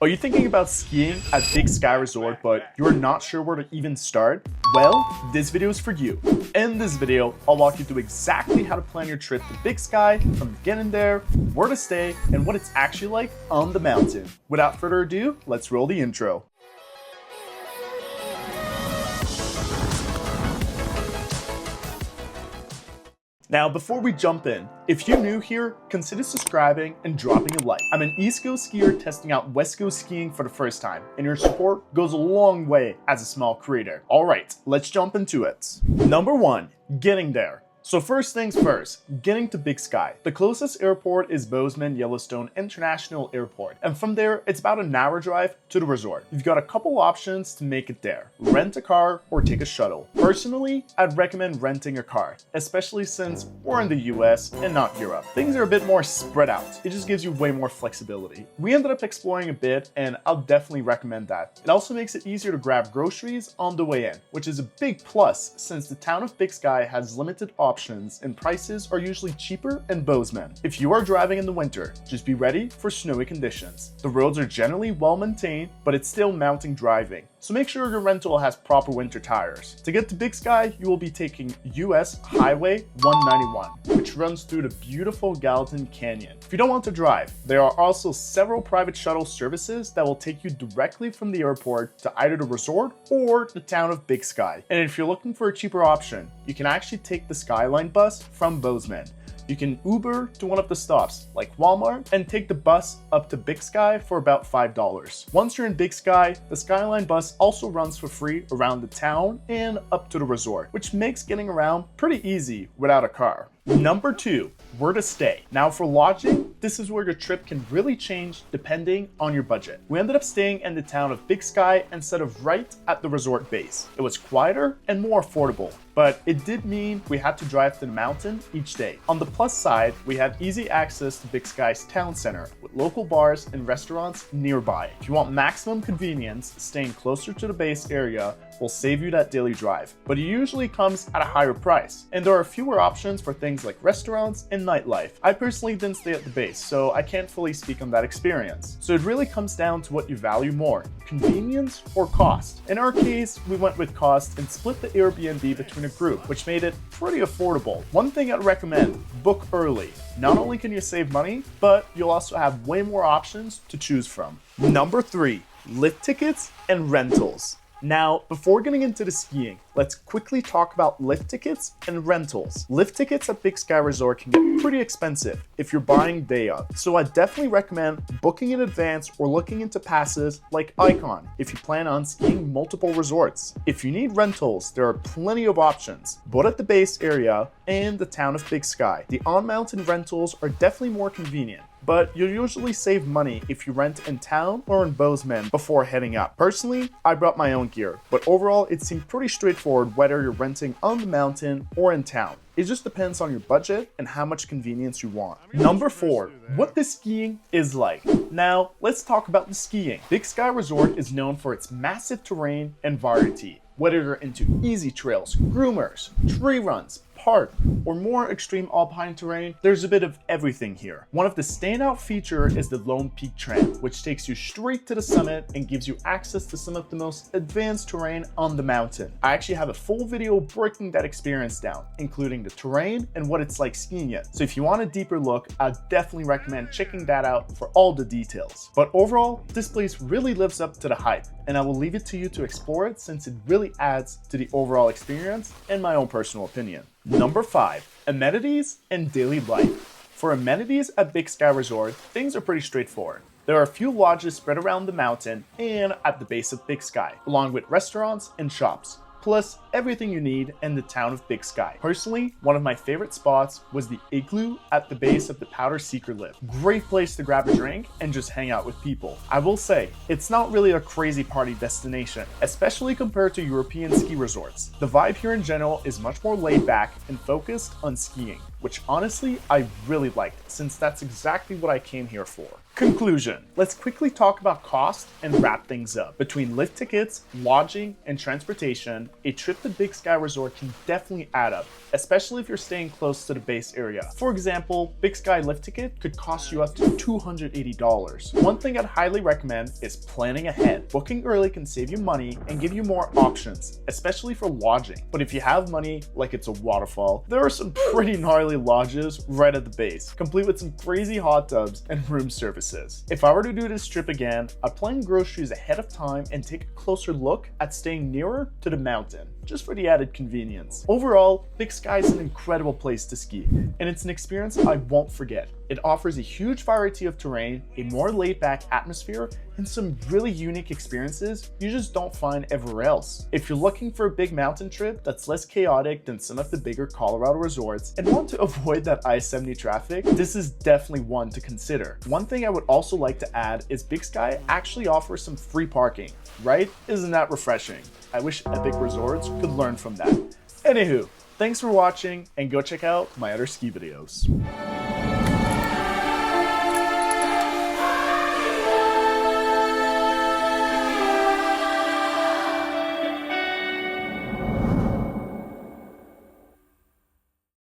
Are you thinking about skiing at Big Sky Resort, but you're not sure where to even start? Well, this video is for you. In this video, I'll walk you through exactly how to plan your trip to Big Sky, from getting there, where to stay, and what it's actually like on the mountain. Without further ado, let's roll the intro. Now, before we jump in, if you're new here, consider subscribing and dropping a like. I'm an East Coast skier testing out West Coast skiing for the first time, and your support goes a long way as a small creator. All right, let's jump into it. Number 1, getting there. So first things first, getting to Big Sky. The closest airport is Bozeman Yellowstone International Airport, and from there, it's about an hour drive to the resort. You've got a couple options to make it there. Rent a car or take a shuttle. Personally, I'd recommend renting a car, especially since we're in the US and not Europe. Things are a bit more spread out. It just gives you way more flexibility. We ended up exploring a bit, and I'll definitely recommend that. It also makes it easier to grab groceries on the way in, which is a big plus since the town of Big Sky has limited options and prices are usually cheaper in Bozeman. If you are driving in the winter, just be ready for snowy conditions. The roads are generally well maintained, but it's still mountain driving, so make sure your rental has proper winter tires. To get to Big Sky, you will be taking US Highway 191, which runs through the beautiful Gallatin Canyon. If you don't want to drive, there are also several private shuttle services that will take you directly from the airport to either the resort or the town of Big Sky. And if you're looking for a cheaper option, you can actually take the Skyline bus from Bozeman. You can Uber to one of the stops, like Walmart, and take the bus up to Big Sky for about $5. Once you're in Big Sky, the Skyline bus also runs for free around the town and up to the resort, which makes getting around pretty easy without a car. Number 2, where to stay. Now for lodging, this is where your trip can really change depending on your budget. We ended up staying in the town of Big Sky instead of right at the resort base. It was quieter and more affordable, but it did mean we had to drive to the mountain each day. On the plus side, we had easy access to Big Sky's town center with local bars and restaurants nearby. If you want maximum convenience, staying closer to the base area will save you that daily drive, but it usually comes at a higher price. And there are fewer options for things like restaurants and nightlife. I personally didn't stay at the base, so I can't fully speak on that experience. So it really comes down to what you value more, convenience or cost. In our case, we went with cost and split the Airbnb between a group, which made it pretty affordable. One thing I'd recommend, book early. Not only can you save money, but you'll also have way more options to choose from. Number 3, lift tickets and rentals. Now, before getting into the skiing, let's quickly talk about lift tickets and rentals. Lift tickets at Big Sky Resort can get pretty expensive if you're buying day of, so I definitely recommend booking in advance or looking into passes like Icon if you plan on skiing multiple resorts. If you need rentals, there are plenty of options, both at the base area and the town of Big Sky. The on-mountain rentals are definitely more convenient, but you'll usually save money if you rent in town or in Bozeman before heading up. Personally, I brought my own gear, but overall it seemed pretty straightforward whether you're renting on the mountain or in town. It just depends on your budget and how much convenience you want. Number 4, what the skiing is like. Now, let's talk about the skiing. Big Sky Resort is known for its massive terrain and variety. Whether you're into easy trails, groomers, tree runs, park, or more extreme alpine terrain, there's a bit of everything here. One of the standout features is the Lone Peak Tram, which takes you straight to the summit and gives you access to some of the most advanced terrain on the mountain. I actually have a full video breaking that experience down, including the terrain and what it's like skiing it. So if you want a deeper look, I'd definitely recommend checking that out for all the details. But overall, this place really lives up to the hype, and I will leave it to you to explore it since it really adds to the overall experience in my own personal opinion. Number 5, amenities and daily life. For amenities at Big Sky Resort, things are pretty straightforward. There are a few lodges spread around the mountain and at the base of Big Sky, along with restaurants and shops, plus everything you need in the town of Big Sky. Personally, one of my favorite spots was the igloo at the base of the Powder Seeker Lift. Great place to grab a drink and just hang out with people. I will say, it's not really a crazy party destination, especially compared to European ski resorts. The vibe here in general is much more laid back and focused on skiing. which honestly I really liked since that's exactly what I came here for. Conclusion. Let's quickly talk about cost and wrap things up. Between lift tickets, lodging, and transportation, a trip to Big Sky Resort can definitely add up, especially if you're staying close to the base area. For example, Big Sky lift ticket could cost you up to $280. One thing I'd highly recommend is planning ahead. Booking early can save you money and give you more options, especially for lodging. But if you have money, like it's a waterfall, there are some pretty gnarly lodges right at the base, complete with some crazy hot tubs and room service. If I were to do this trip again, I'd plan groceries ahead of time and take a closer look at staying nearer to the mountain, just for the added convenience. Overall, Big Sky is an incredible place to ski, and it's an experience I won't forget. It offers a huge variety of terrain, a more laid-back atmosphere, and some really unique experiences you just don't find everywhere else. If you're looking for a big mountain trip that's less chaotic than some of the bigger Colorado resorts and want to avoid that I-70 traffic, this is definitely one to consider. One thing I would also like to add is Big Sky actually offers some free parking, right? Isn't that refreshing? I wish Epic Resorts could learn from that. Anywho, thanks for watching and go check out my other ski videos.